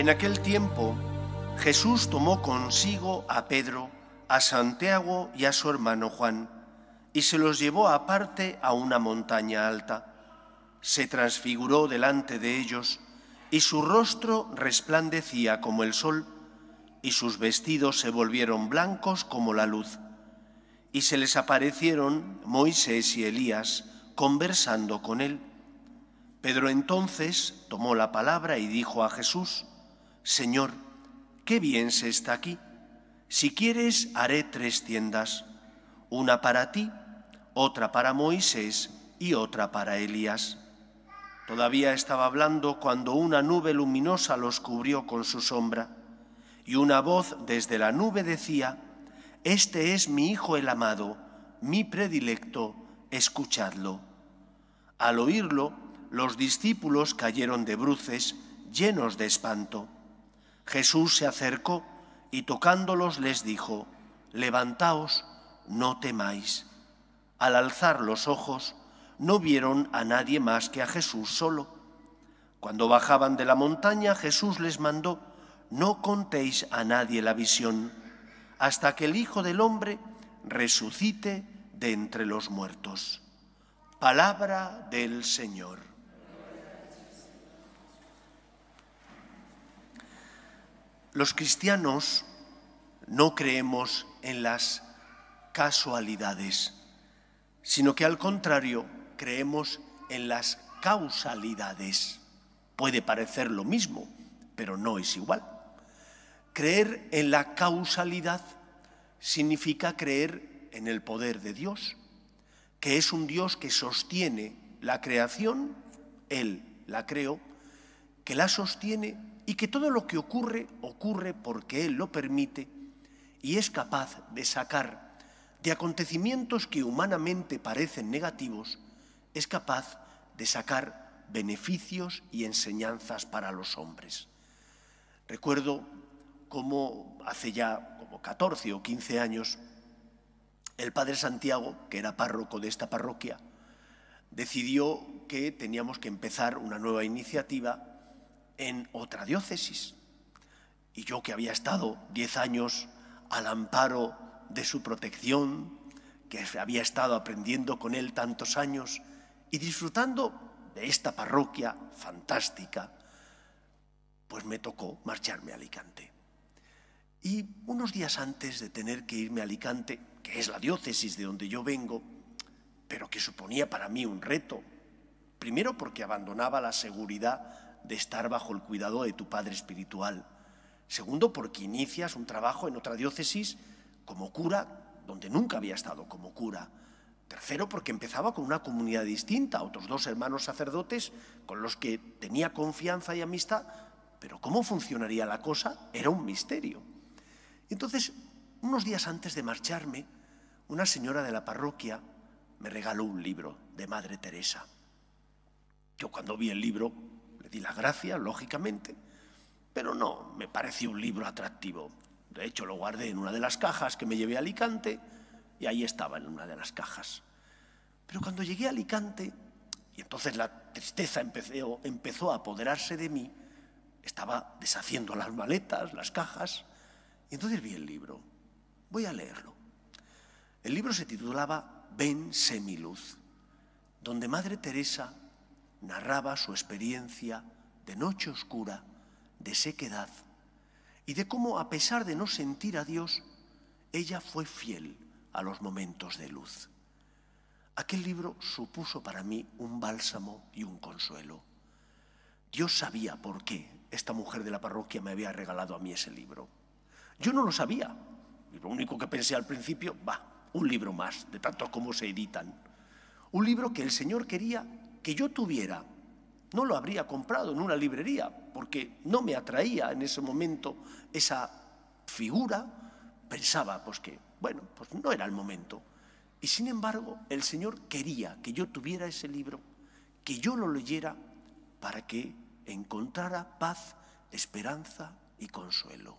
En aquel tiempo, Jesús tomó consigo a Pedro, a Santiago y a su hermano Juan, y se los llevó aparte a una montaña alta. Se transfiguró delante de ellos, y su rostro resplandecía como el sol, y sus vestidos se volvieron blancos como la luz. Y se les aparecieron Moisés y Elías, conversando con él. Pedro entonces tomó la palabra y dijo a Jesús: Señor, qué bien se está aquí. Si quieres, haré 3 tiendas, una para ti, otra para Moisés y otra para Elías. Todavía estaba hablando cuando una nube luminosa los cubrió con su sombra, y una voz desde la nube decía: Este es mi Hijo el amado, mi predilecto, escuchadlo. Al oírlo, los discípulos cayeron de bruces, llenos de espanto. Jesús se acercó y tocándolos les dijo: Levantaos, no temáis. Al alzar los ojos, no vieron a nadie más que a Jesús solo. Cuando bajaban de la montaña, Jesús les mandó: No contéis a nadie la visión, hasta que el Hijo del Hombre resucite de entre los muertos. Palabra del Señor. Los cristianos no creemos en las casualidades, sino que al contrario creemos en las causalidades. Puede parecer lo mismo, pero no es igual. Creer en la causalidad significa creer en el poder de Dios, que es un Dios que sostiene la creación, Él la creó, que la sostiene y que todo lo que ocurre, ocurre porque Él lo permite y es capaz de sacar de acontecimientos que humanamente parecen negativos, es capaz de sacar beneficios y enseñanzas para los hombres. Recuerdo cómo hace ya como 14 o 15 años el padre Santiago, que era párroco de esta parroquia, decidió que teníamos que empezar una nueva iniciativa en otra diócesis. Y yo, que había estado 10 años al amparo de su protección, que había estado aprendiendo con él tantos años y disfrutando de esta parroquia fantástica, pues me tocó marcharme a Alicante. Y unos días antes de tener que irme a Alicante, que es la diócesis de donde yo vengo, pero que suponía para mí un reto, primero porque abandonaba la seguridad de estar bajo el cuidado de tu padre espiritual. Segundo, porque inicias un trabajo en otra diócesis como cura, donde nunca había estado como cura. Tercero, porque empezaba con una comunidad distinta, otros 2 hermanos sacerdotes con los que tenía confianza y amistad, pero cómo funcionaría la cosa era un misterio. Entonces, unos días antes de marcharme, una señora de la parroquia me regaló un libro de Madre Teresa. Yo, cuando vi el libro, le di las gracias, lógicamente, pero no me pareció un libro atractivo. De hecho, lo guardé en una de las cajas que me llevé a Alicante y ahí estaba en una de las cajas. Pero cuando llegué a Alicante, y entonces la tristeza empezó a apoderarse de mí, estaba deshaciendo las maletas, las cajas, y entonces vi el libro. Voy a leerlo. El libro se titulaba Ven, sé mi luz, donde Madre Teresa narraba su experiencia de noche oscura, de sequedad, y de cómo, a pesar de no sentir a Dios, ella fue fiel a los momentos de luz. Aquel libro supuso para mí un bálsamo y un consuelo. Dios sabía por qué esta mujer de la parroquia me había regalado a mí ese libro. Yo no lo sabía. Y lo único que pensé al principio, un libro más, de tantos como se editan. Un libro que el Señor quería que yo tuviera. No lo habría comprado en una librería, porque no me atraía en ese momento esa figura. Pensaba que no era el momento. Y sin embargo, el Señor quería que yo tuviera ese libro, que yo lo leyera para que encontrara paz, esperanza y consuelo.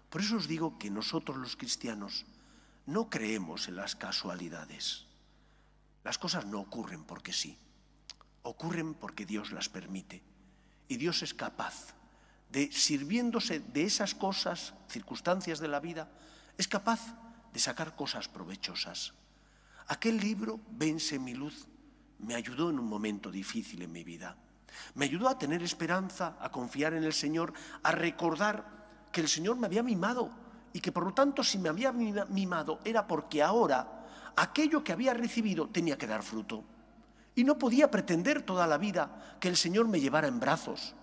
Por eso os digo que nosotros los cristianos no creemos en las casualidades. Las cosas no ocurren porque sí, ocurren porque Dios las permite. Y Dios es capaz sirviéndose de esas cosas, circunstancias de la vida, es capaz de sacar cosas provechosas. Aquel libro, Vence mi luz, me ayudó en un momento difícil en mi vida. Me ayudó a tener esperanza, a confiar en el Señor, a recordar que el Señor me había mimado y que por lo tanto si me había mimado era porque ahora aquello que había recibido tenía que dar fruto. Y no podía pretender toda la vida que el Señor me llevara en brazos.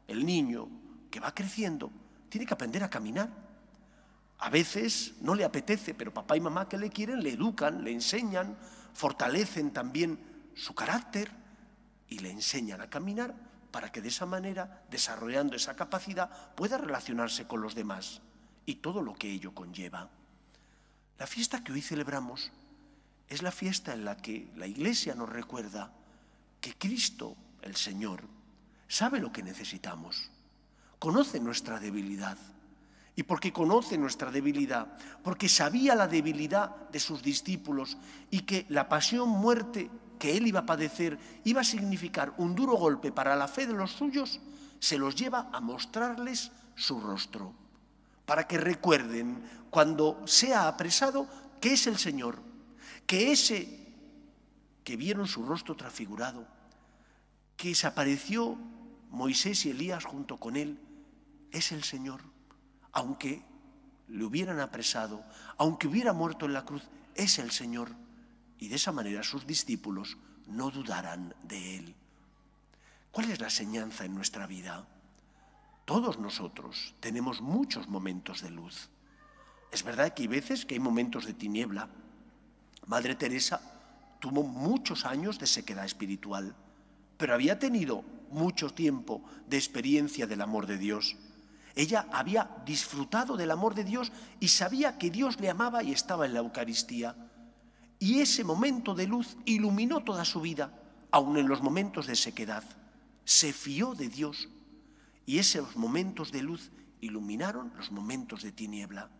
El niño que va creciendo tiene que aprender a caminar. A veces no le apetece, pero papá y mamá que le quieren le educan, le enseñan, fortalecen también su carácter y le enseñan a caminar para que de esa manera, desarrollando esa capacidad, pueda relacionarse con los demás y todo lo que ello conlleva. La fiesta que hoy celebramos es la fiesta en la que la Iglesia nos recuerda que Cristo, el Señor, sabe lo que necesitamos, conoce nuestra debilidad. Y porque conoce nuestra debilidad, porque sabía la debilidad de sus discípulos y que la pasión, muerte que él iba a padecer iba a significar un duro golpe para la fe de los suyos, se los lleva a mostrarles su rostro, para que recuerden cuando sea apresado que es el Señor, que ese que vieron su rostro transfigurado, que se apareció Moisés y Elías junto con él, es el Señor. Aunque le hubieran apresado, aunque hubiera muerto en la cruz, es el Señor. Y de esa manera sus discípulos no dudarán de Él. ¿Cuál es la enseñanza en nuestra vida? Todos nosotros tenemos muchos momentos de luz. Es verdad que hay veces que hay momentos de tiniebla. Madre Teresa tuvo muchos años de sequedad espiritual, pero había tenido mucho tiempo de experiencia del amor de Dios. Ella había disfrutado del amor de Dios y sabía que Dios le amaba y estaba en la Eucaristía. Y ese momento de luz iluminó toda su vida, aun en los momentos de sequedad. Se fió de Dios y esos momentos de luz iluminaron los momentos de tiniebla.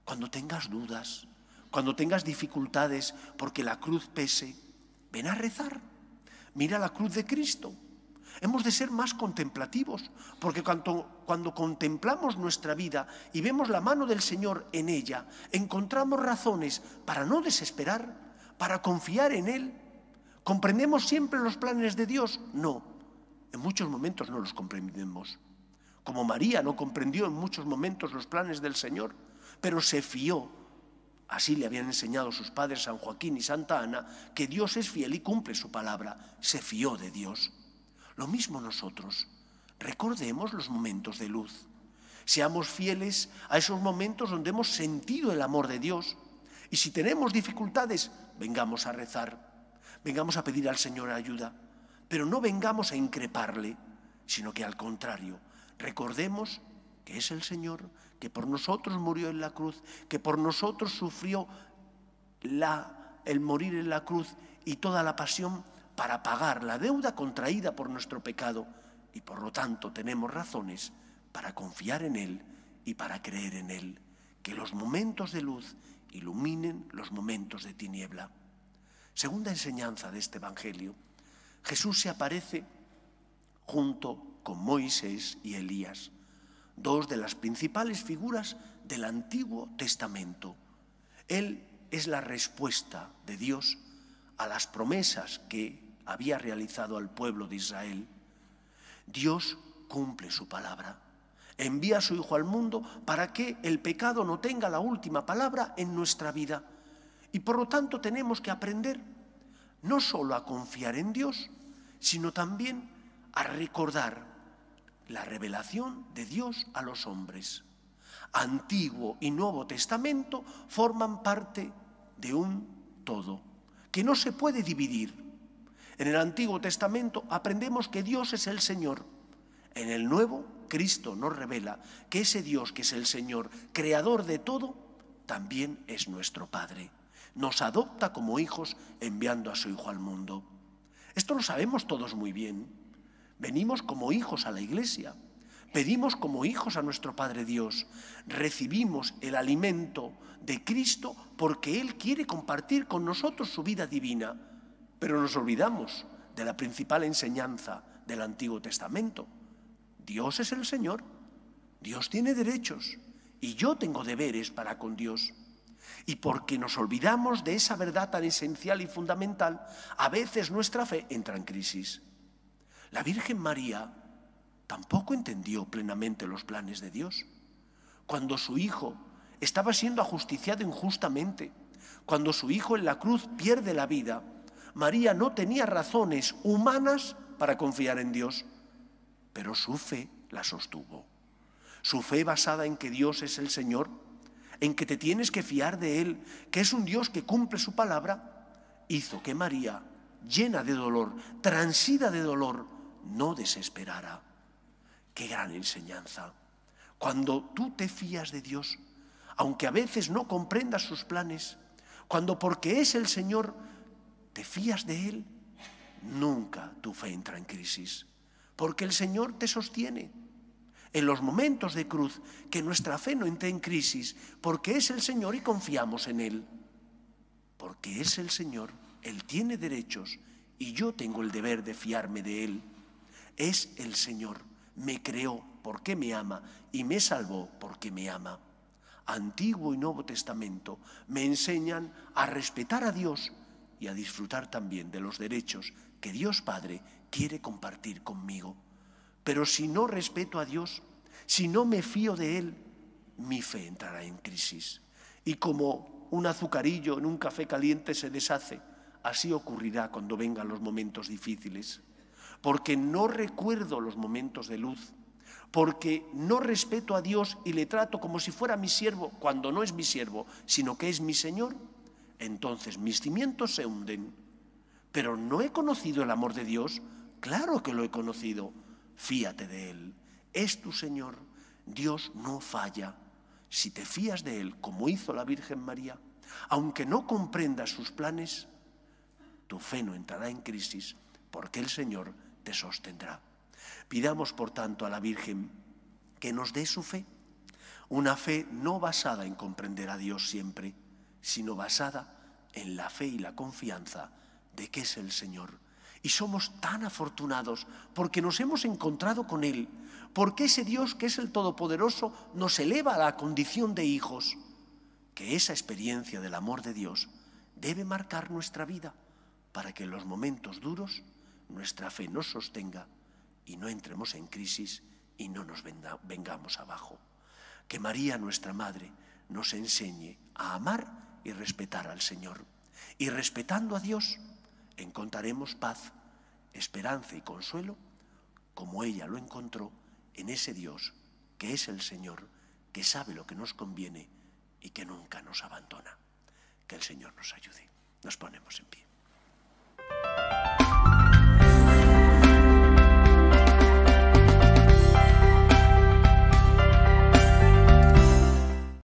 Cuando tengas dudas, cuando tengas dificultades porque la cruz pese, ven a rezar. Mira la cruz de Cristo. Hemos de ser más contemplativos, porque cuando contemplamos nuestra vida y vemos la mano del Señor en ella, encontramos razones para no desesperar, para confiar en Él. ¿Comprendemos siempre los planes de Dios? No, en muchos momentos no los comprendemos. Como María no comprendió en muchos momentos los planes del Señor, pero se fió. Así le habían enseñado sus padres San Joaquín y Santa Ana, que Dios es fiel y cumple su palabra. Se fió de Dios. Lo mismo nosotros, recordemos los momentos de luz. Seamos fieles a esos momentos donde hemos sentido el amor de Dios. Y si tenemos dificultades, vengamos a rezar, vengamos a pedir al Señor ayuda. Pero no vengamos a increparle, sino que al contrario, recordemos que es el Señor, que por nosotros murió en la cruz, que por nosotros sufrió el morir en la cruz y toda la pasión, para pagar la deuda contraída por nuestro pecado, y por lo tanto tenemos razones para confiar en Él y para creer en Él, que los momentos de luz iluminen los momentos de tiniebla. Segunda enseñanza de este Evangelio, Jesús se aparece junto con Moisés y Elías, dos de las principales figuras del Antiguo Testamento. Él es la respuesta de Dios a las promesas que había realizado al pueblo de Israel. Dios cumple su palabra. Envía a su Hijo al mundo para que el pecado no tenga la última palabra en nuestra vida. Y por lo tanto tenemos que aprender no solo a confiar en Dios, sino también a recordar la revelación de Dios a los hombres. Antiguo y Nuevo Testamento forman parte de un todo, que no se puede dividir. En el Antiguo Testamento aprendemos que Dios es el Señor. En el Nuevo, Cristo nos revela que ese Dios que es el Señor, creador de todo, también es nuestro Padre. Nos adopta como hijos enviando a su Hijo al mundo. Esto lo sabemos todos muy bien. Venimos como hijos a la Iglesia. Pedimos como hijos a nuestro Padre Dios. Recibimos el alimento de Cristo porque Él quiere compartir con nosotros su vida divina. Pero nos olvidamos de la principal enseñanza del Antiguo Testamento. Dios es el Señor, Dios tiene derechos y yo tengo deberes para con Dios. Y porque nos olvidamos de esa verdad tan esencial y fundamental, a veces nuestra fe entra en crisis. La Virgen María tampoco entendió plenamente los planes de Dios. Cuando su hijo estaba siendo ajusticiado injustamente, cuando su hijo en la cruz pierde la vida, María no tenía razones humanas para confiar en Dios, pero su fe la sostuvo. Su fe basada en que Dios es el Señor, en que te tienes que fiar de Él, que es un Dios que cumple su palabra, hizo que María, llena de dolor, transida de dolor, no desesperara. ¡Qué gran enseñanza! Cuando tú te fías de Dios, aunque a veces no comprendas sus planes, cuando porque es el Señor te fías de Él, nunca tu fe entra en crisis, porque el Señor te sostiene. En los momentos de cruz, que nuestra fe no entre en crisis, porque es el Señor y confiamos en Él. Porque es el Señor, Él tiene derechos y yo tengo el deber de fiarme de Él. Es el Señor, me creó porque me ama y me salvó porque me ama. Antiguo y Nuevo Testamento me enseñan a respetar a Dios y a disfrutar también de los derechos que Dios Padre quiere compartir conmigo. Pero si no respeto a Dios, si no me fío de Él, mi fe entrará en crisis. Y como un azucarillo en un café caliente se deshace, así ocurrirá cuando vengan los momentos difíciles. Porque no recuerdo los momentos de luz, porque no respeto a Dios y le trato como si fuera mi siervo, cuando no es mi siervo, sino que es mi Señor, entonces mis cimientos se hunden. Pero ¿no he conocido el amor de Dios? Claro que lo he conocido. Fíate de Él, es tu Señor, Dios no falla. Si te fías de Él, como hizo la Virgen María, aunque no comprendas sus planes, tu fe no entrará en crisis, porque el Señor te sostendrá. Pidamos, por tanto, a la Virgen que nos dé su fe, una fe no basada en comprender a Dios siempre, sino basada en la fe y la confianza de que es el Señor. Y somos tan afortunados porque nos hemos encontrado con Él, porque ese Dios que es el Todopoderoso nos eleva a la condición de hijos, que esa experiencia del amor de Dios debe marcar nuestra vida para que en los momentos duros nuestra fe nos sostenga y no entremos en crisis y no nos vengamos abajo. Que María, nuestra Madre, nos enseñe a amar y respetar al Señor. Y respetando a Dios, encontraremos paz, esperanza y consuelo, como ella lo encontró en ese Dios que es el Señor, que sabe lo que nos conviene y que nunca nos abandona. Que el Señor nos ayude. Nos ponemos en pie.